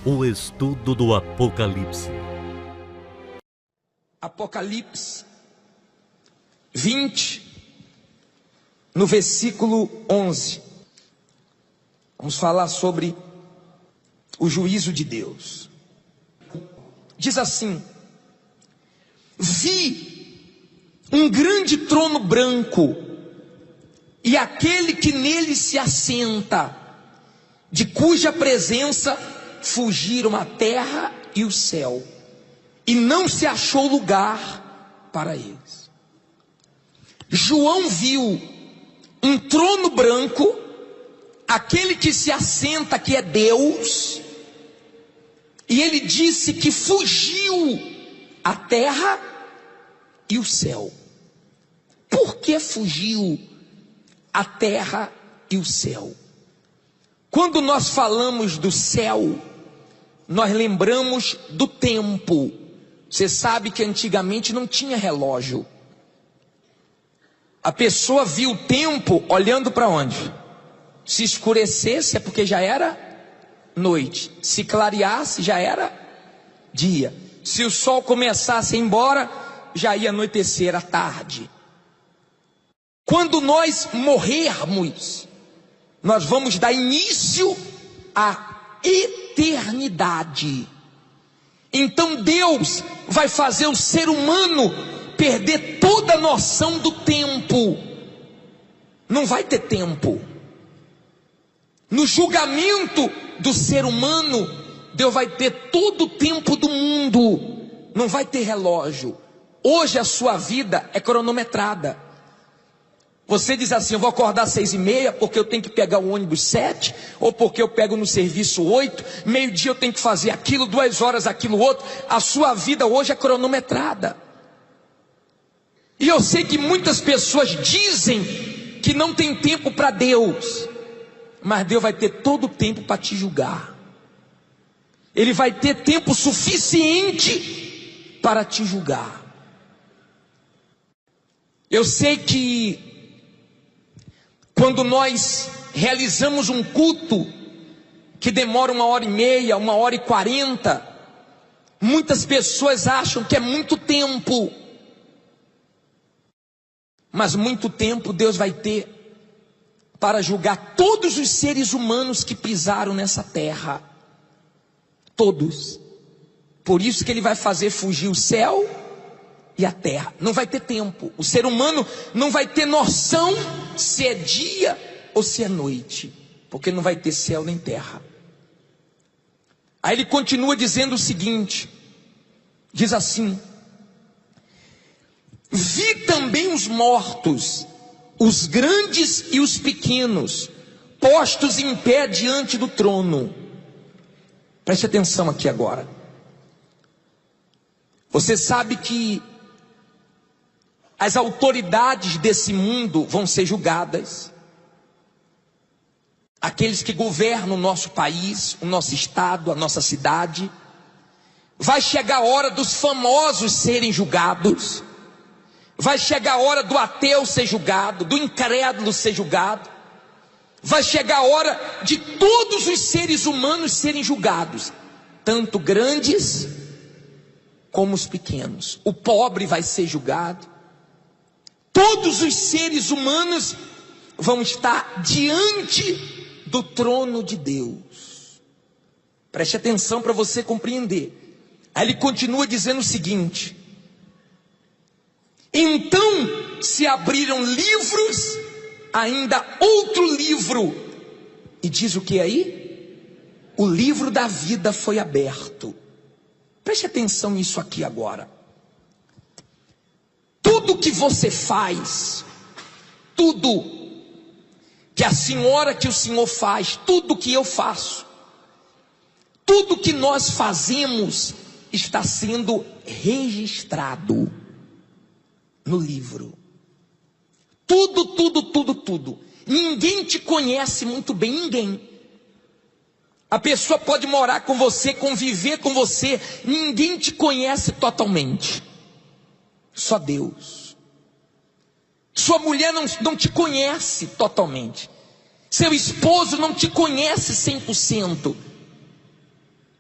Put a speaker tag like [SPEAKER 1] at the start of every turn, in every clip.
[SPEAKER 1] O estudo do Apocalipse.
[SPEAKER 2] Apocalipse 20, no versículo 11. Vamos falar sobre o juízo de Deus. Diz assim: vi um grande trono branco, e aquele que nele se assenta, de cuja presença fugiram a terra e o céu, e não se achou lugar para eles. João viu um trono branco, aquele que se assenta, que é Deus, e ele disse que fugiu a terra e o céu. Por que fugiu a terra e o céu? Quando nós falamos do céu, nós lembramos do tempo. Você sabe que antigamente não tinha relógio. A pessoa via o tempo olhando para onde? Se escurecesse é porque já era noite. Se clareasse já era dia. Se o sol começasse a ir embora, já ia anoitecer à tarde. Quando nós morrermos, nós vamos dar início à eternidade. Então Deus vai fazer o ser humano perder toda a noção do tempo. Não vai ter tempo. No julgamento do ser humano, Deus vai ter todo o tempo do mundo. Não vai ter relógio. Hoje a sua vida é cronometrada. Você diz assim: eu vou acordar às 6h30 porque eu tenho que pegar o ônibus 7, ou porque eu pego no serviço 8, meio-dia eu tenho que fazer aquilo, 2 horas aquilo outro. A sua vida hoje é cronometrada. E eu sei que muitas pessoas dizem que não tem tempo para Deus, mas Deus vai ter todo o tempo para te julgar. Ele vai ter tempo suficiente para te julgar. Eu sei que quando nós realizamos um culto que demora 1h30, 1h40, muitas pessoas acham que é muito tempo. Mas muito tempo Deus vai ter para julgar todos os seres humanos que pisaram nessa terra. Todos. Por isso que Ele vai fazer fugir o céu e a terra. Não vai ter tempo. O ser humano não vai ter noção se é dia ou se é noite, porque não vai ter céu nem terra. Aí ele continua dizendo o seguinte, diz assim: vi também os mortos, os grandes e os pequenos, postos em pé diante do trono. Preste atenção aqui agora. Você sabe que as autoridades desse mundo vão ser julgadas. Aqueles que governam o nosso país, o nosso estado, a nossa cidade. Vai chegar a hora dos famosos serem julgados. Vai chegar a hora do ateu ser julgado, do incrédulo ser julgado. Vai chegar a hora de todos os seres humanos serem julgados, tanto grandes como os pequenos. O pobre vai ser julgado. Todos os seres humanos vão estar diante do trono de Deus. Preste atenção para você compreender. Aí ele continua dizendo o seguinte: então se abriram livros, ainda outro livro. E diz o que aí? O livro da vida foi aberto. Preste atenção nisso aqui agora. Tudo que você faz, tudo que a senhora, que o senhor faz, tudo que eu faço, tudo que nós fazemos está sendo registrado no livro. Tudo. Ninguém te conhece muito bem, ninguém. A pessoa pode morar com você, conviver com você, ninguém te conhece totalmente. Só Deus. Sua mulher não te conhece totalmente. Seu esposo não te conhece 100%.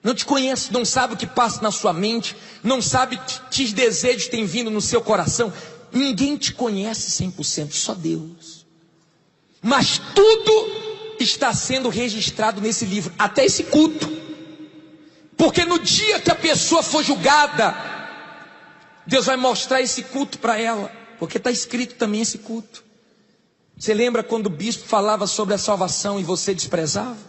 [SPEAKER 2] não te conhece, não sabe o que passa na sua mente, não sabe que desejos têm vindo no seu coração. Ninguém te conhece 100%, só Deus. Mas tudo está sendo registrado nesse livro, até esse culto. Porque no dia que a pessoa for julgada, Deus vai mostrar esse culto para ela, porque está escrito também esse culto. Você lembra quando o bispo falava sobre a salvação e você desprezava?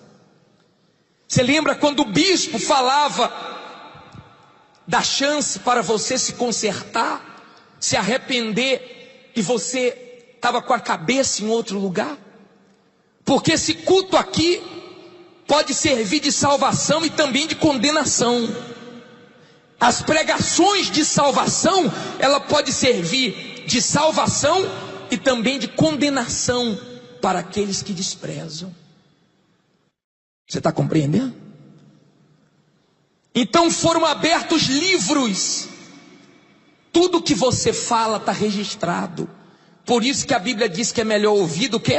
[SPEAKER 2] Você lembra quando o bispo falava da chance para você se consertar, se arrepender, e você estava com a cabeça em outro lugar? Porque esse culto aqui pode servir de salvação e também de condenação. As pregações de salvação, ela pode servir de salvação e também de condenação para aqueles que desprezam. Você está compreendendo? Então foram abertos livros. Tudo que você fala está registrado. Por isso que a Bíblia diz que é melhor ouvir do que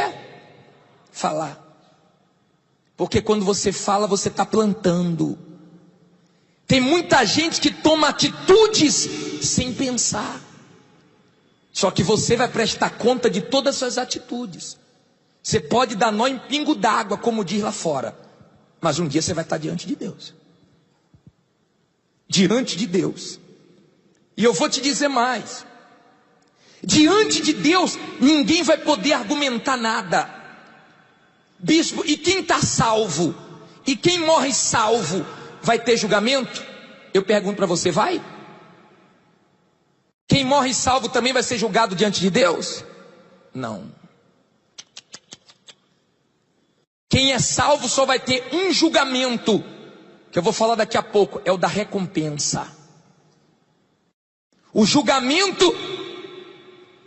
[SPEAKER 2] falar. Porque quando você fala, você está plantando. Tem muita gente que toma atitudes sem pensar. Só que você vai prestar conta de todas as suas atitudes. Você pode dar nó em pingo d'água, como diz lá fora. Mas um dia você vai estar diante de Deus. Diante de Deus. E eu vou te dizer mais. Diante de Deus, ninguém vai poder argumentar nada. Bispo, e quem está salvo? E quem morre salvo? Vai ter julgamento? Eu pergunto para você, vai? Quem morre salvo também vai ser julgado diante de Deus? Não. Quem é salvo só vai ter um julgamento, que eu vou falar daqui a pouco, é o da recompensa. O julgamento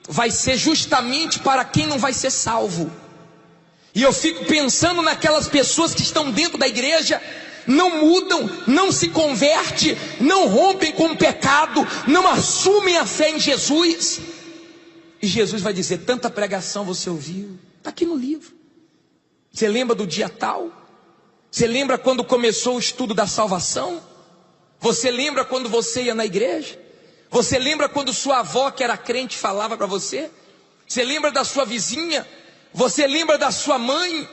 [SPEAKER 2] vai ser justamente para quem não vai ser salvo. E eu fico pensando naquelas pessoas que estão dentro da igreja, não mudam, não se convertem, não rompem com o pecado, não assumem a fé em Jesus. E Jesus vai dizer, tanta pregação você ouviu, está aqui no livro. Você lembra do dia tal? Você lembra quando começou o estudo da salvação? Você lembra quando você ia na igreja? Você lembra quando sua avó, que era crente, falava para você? Você lembra da sua vizinha? Você lembra da sua mãe,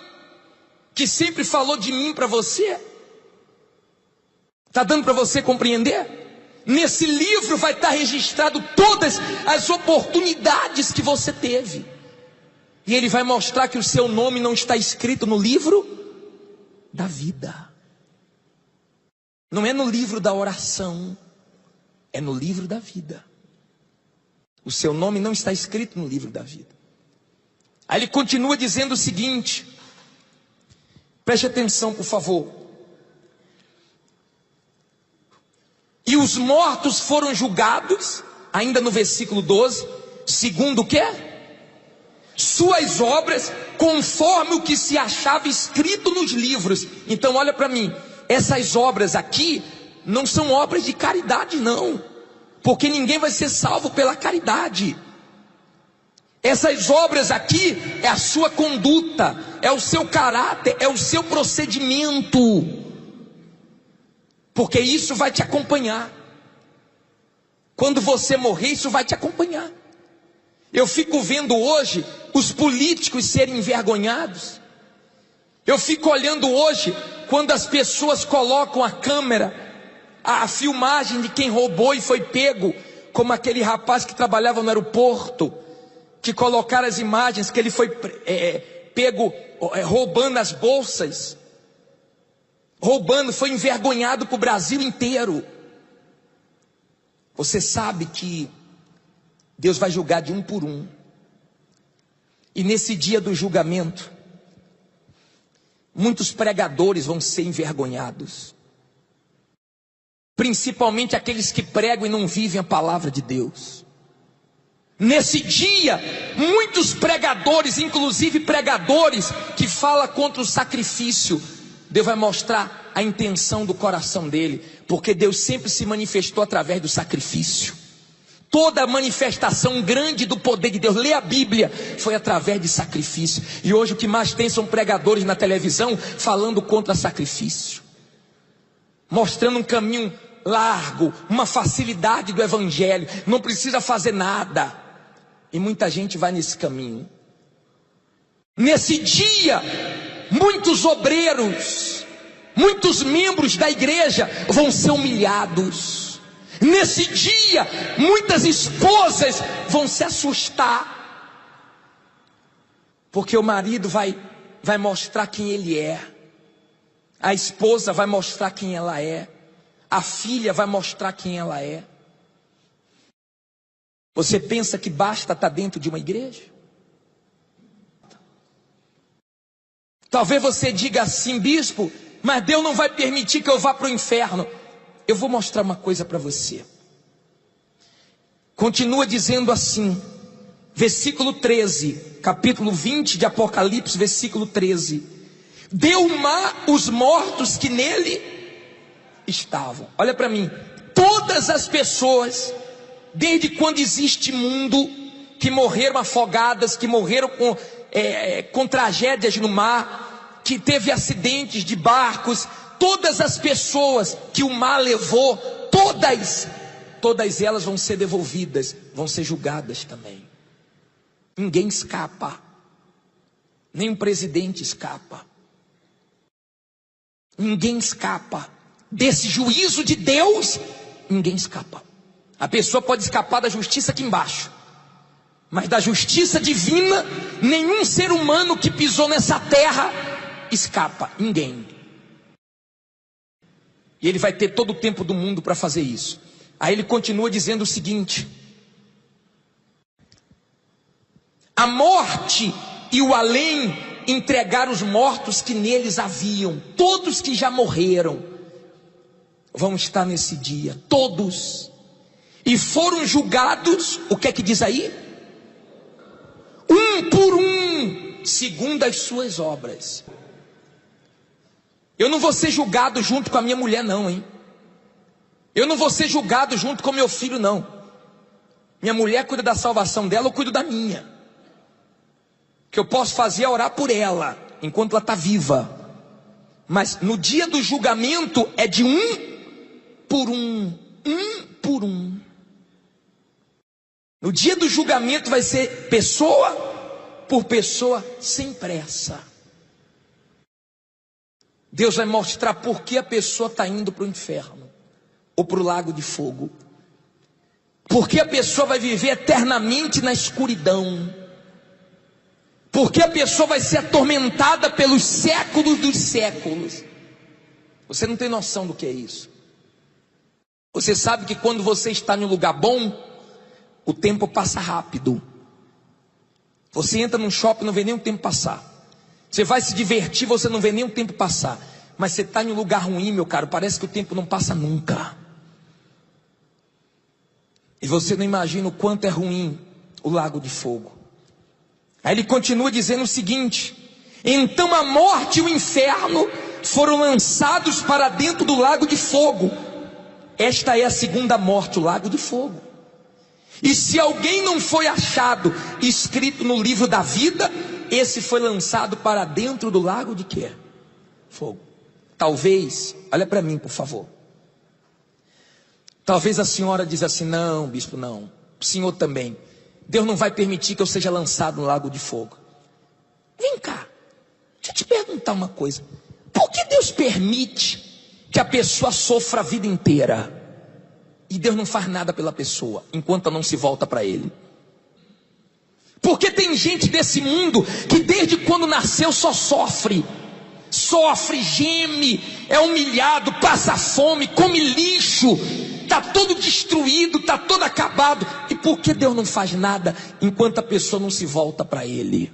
[SPEAKER 2] que sempre falou de mim para você? Está dando para você compreender? Nesse livro vai estar registrado todas as oportunidades que você teve. E ele vai mostrar que o seu nome não está escrito no livro da vida. Não é no livro da oração, é no livro da vida. O seu nome não está escrito no livro da vida. Aí ele continua dizendo o seguinte, preste atenção por favor. E os mortos foram julgados, ainda no versículo 12, segundo o que? Suas obras, conforme o que se achava escrito nos livros. Então olha para mim, essas obras aqui não são obras de caridade não, porque ninguém vai ser salvo pela caridade. Essas obras aqui é a sua conduta, é o seu caráter, é o seu procedimento, porque isso vai te acompanhar. Quando você morrer, isso vai te acompanhar. Eu fico vendo hoje os políticos serem envergonhados. Eu fico olhando hoje quando as pessoas colocam a câmera, a filmagem de quem roubou e foi pego, como aquele rapaz que trabalhava no aeroporto, que colocaram as imagens que ele foi pego roubando as bolsas, foi envergonhado para o Brasil inteiro. Você sabe que Deus vai julgar de um por um. E nesse dia do julgamento, muitos pregadores vão ser envergonhados. Principalmente aqueles que pregam e não vivem a palavra de Deus. Nesse dia, muitos pregadores, inclusive pregadores que falam contra o sacrifício, Deus vai mostrar a intenção do coração dele, porque Deus sempre se manifestou através do sacrifício. Toda a manifestação grande do poder de Deus, lê a Bíblia, foi através de sacrifício. E hoje o que mais tem são pregadores na televisão falando contra sacrifício. mostrando um caminho largo, uma facilidade do evangelho, não precisa fazer nada. E muita gente vai nesse caminho. Nesse dia, muitos obreiros, muitos membros da igreja vão ser humilhados. Nesse dia, muitas esposas vão se assustar, porque o marido vai mostrar quem ele é, a esposa vai mostrar quem ela é, a filha vai mostrar quem ela é. Você pensa que basta estar dentro de uma igreja? Talvez você diga assim: bispo, mas Deus não vai permitir que eu vá para o inferno. Eu vou mostrar uma coisa para você. Continua dizendo assim, versículo 13, capítulo 20 de Apocalipse, versículo 13: deu o mar os mortos que nele estavam. Olha para mim, todas as pessoas, desde quando existe mundo, que morreram afogadas, que morreram com tragédias no mar, que teve acidentes de barcos, todas as pessoas que o mar levou, todas elas vão ser devolvidas, vão ser julgadas também. Ninguém escapa, nem o presidente escapa, ninguém escapa desse juízo de Deus. Ninguém escapa. A pessoa pode escapar da justiça aqui embaixo, mas da justiça divina, nenhum ser humano que pisou nessa terra escapa, ninguém. E ele vai ter todo o tempo do mundo para fazer isso. Aí ele continua dizendo o seguinte: a morte e o além entregaram os mortos que neles haviam. Todos que já morreram vão estar nesse dia, todos. E foram julgados, o que é que diz aí? Um por um, segundo as suas obras. Eu não vou ser julgado junto com a minha mulher não, hein? Eu não vou ser julgado junto com meu filho não. Minha mulher cuida da salvação dela, eu cuido da minha. O que eu posso fazer é orar por ela, enquanto ela está viva. Mas no dia do julgamento é de um por um. Um por um. No dia do julgamento vai ser pessoa por pessoa, sem pressa. Deus vai mostrar por que a pessoa está indo para o inferno ou para o lago de fogo. Porque a pessoa vai viver eternamente na escuridão. Porque a pessoa vai ser atormentada pelos séculos dos séculos. Você não tem noção do que é isso. Você sabe que quando você está em um lugar bom, o tempo passa rápido. Você entra num shopping e não vê nem o tempo passar. Você vai se divertir, você não vê nem o tempo passar. Mas você está em um lugar ruim, meu caro, parece que o tempo não passa nunca. E você não imagina o quanto é ruim o lago de fogo. Aí ele continua dizendo o seguinte: então a morte e o inferno foram lançados para dentro do lago de fogo. Esta é a segunda morte, o lago de fogo. E se alguém não foi achado escrito no livro da vida, esse foi lançado para dentro do lago de quê? Fogo. Talvez, olha para mim por favor. Talvez a senhora diz assim: não, bispo, não. O senhor também. Deus não vai permitir que eu seja lançado no lago de fogo. Vem cá, deixa eu te perguntar uma coisa. Por que Deus permite que a pessoa sofra a vida inteira? E Deus não faz nada pela pessoa, enquanto não se volta para Ele. Porque tem gente desse mundo que desde quando nasceu só sofre, geme, é humilhado, passa fome, come lixo, está todo destruído, está todo acabado. E por que Deus não faz nada enquanto a pessoa não se volta para Ele?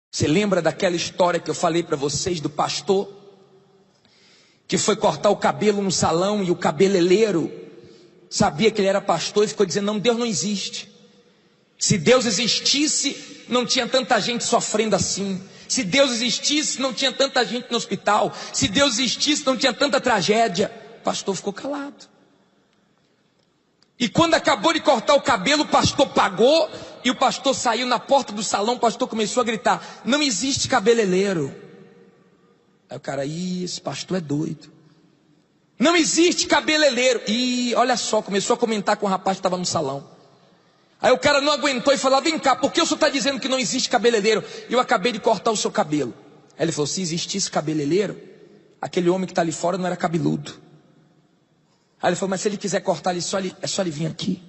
[SPEAKER 2] Você lembra daquela história que eu falei para vocês do pastor que foi cortar o cabelo no salão e o cabeleireiro sabia que ele era pastor e ficou dizendo: não, Deus não existe. Se Deus existisse, não tinha tanta gente sofrendo assim. Se Deus existisse, não tinha tanta gente no hospital. Se Deus existisse, não tinha tanta tragédia. O pastor ficou calado. E quando acabou de cortar o cabelo, o pastor pagou e o pastor saiu na porta do salão. O pastor começou a gritar: não existe cabeleireiro. Aí o cara, esse pastor é doido. Não existe cabeleireiro. E olha só, começou a comentar com o rapaz que estava no salão. Aí o cara não aguentou e falou, vem cá, por que o senhor está dizendo que não existe cabeleireiro? Eu acabei de cortar o seu cabelo. Aí ele falou, se existisse cabeleireiro, aquele homem que está ali fora não era cabeludo. Aí ele falou, mas se ele quiser cortar, é só ele vir aqui.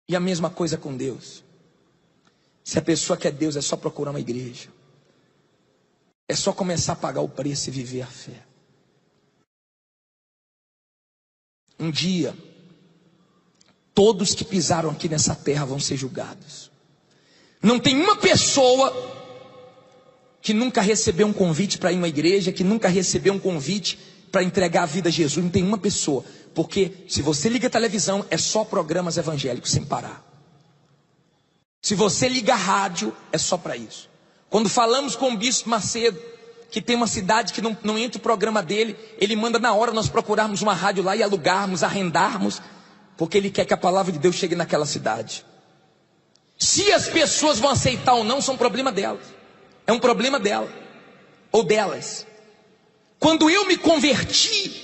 [SPEAKER 2] E a mesma coisa com Deus. Se a pessoa quer Deus, é só procurar uma igreja. É só começar a pagar o preço e viver a fé. Um dia, todos que pisaram aqui nessa terra vão ser julgados. Não tem uma pessoa que nunca recebeu um convite para ir numa igreja, que nunca recebeu um convite para entregar a vida a Jesus. Não tem uma pessoa. Porque se você liga a televisão, é só programas evangélicos sem parar. Se você liga a rádio, é só para isso. Quando falamos com o Bispo Macedo, que tem uma cidade que não entra o programa dele, ele manda na hora nós procurarmos uma rádio lá e alugarmos, arrendarmos, porque ele quer que a palavra de Deus chegue naquela cidade. Se as pessoas vão aceitar ou não, são um problema delas. É um problema dela, ou delas. Quando eu me converti,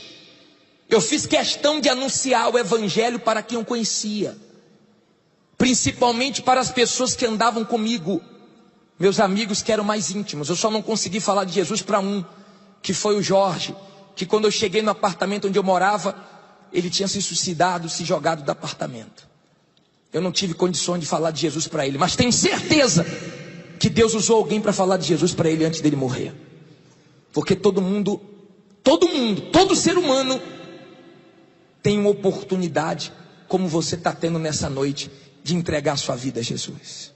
[SPEAKER 2] eu fiz questão de anunciar o evangelho para quem eu conhecia, principalmente para as pessoas que andavam comigo, meus amigos que eram mais íntimos. Eu só não consegui falar de Jesus para um, que foi o Jorge, que quando eu cheguei no apartamento onde eu morava, ele tinha se suicidado, se jogado do apartamento. Eu não tive condições de falar de Jesus para ele, mas tenho certeza que Deus usou alguém para falar de Jesus para ele antes dele morrer. Porque todo ser humano tem uma oportunidade, como você está tendo nessa noite, de entregar sua vida a Jesus,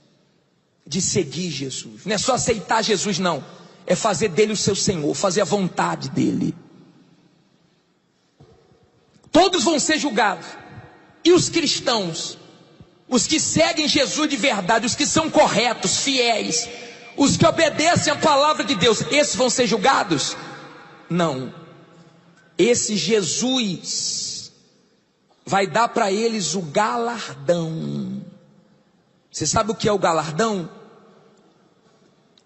[SPEAKER 2] de seguir Jesus. Não é só aceitar Jesus, não, é fazer dele o seu Senhor, fazer a vontade dele. Todos vão ser julgados. E os cristãos, os que seguem Jesus de verdade, os que são corretos, fiéis, os que obedecem a palavra de Deus, esses vão ser julgados? Não. Esse Jesus vai dar para eles o galardão. Você sabe o que é o galardão?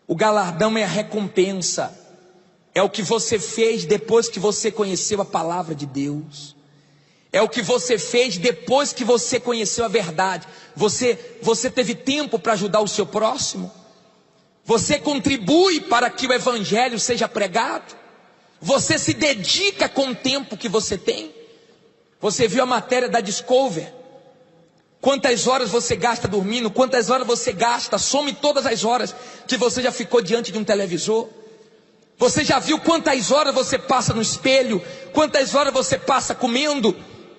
[SPEAKER 2] O galardão é a recompensa. É o que você fez depois que você conheceu a palavra de Deus. É o que você fez depois que você conheceu a verdade. Você teve tempo para ajudar o seu próximo? Você contribui para que o evangelho seja pregado? Você se dedica com o tempo que você tem? Você viu a matéria da Discover? Quantas horas você gasta dormindo? Quantas horas você gasta? Some todas as horas que você já ficou diante de um televisor. Você já viu quantas horas você passa no espelho? Quantas horas você passa comendo?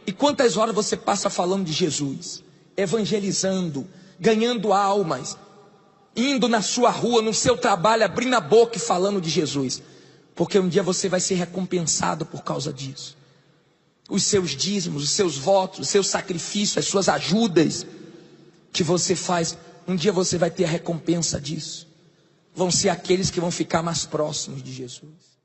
[SPEAKER 2] E quantas horas você passa falando de Jesus? Evangelizando, ganhando almas, indo na sua rua, no seu trabalho, abrindo a boca e falando de Jesus. Porque um dia você vai ser recompensado por causa disso. Os seus dízimos, os seus votos, os seus sacrifícios, as suas ajudas que você faz, um dia você vai ter a recompensa disso. Vão ser aqueles que vão ficar mais próximos de Jesus.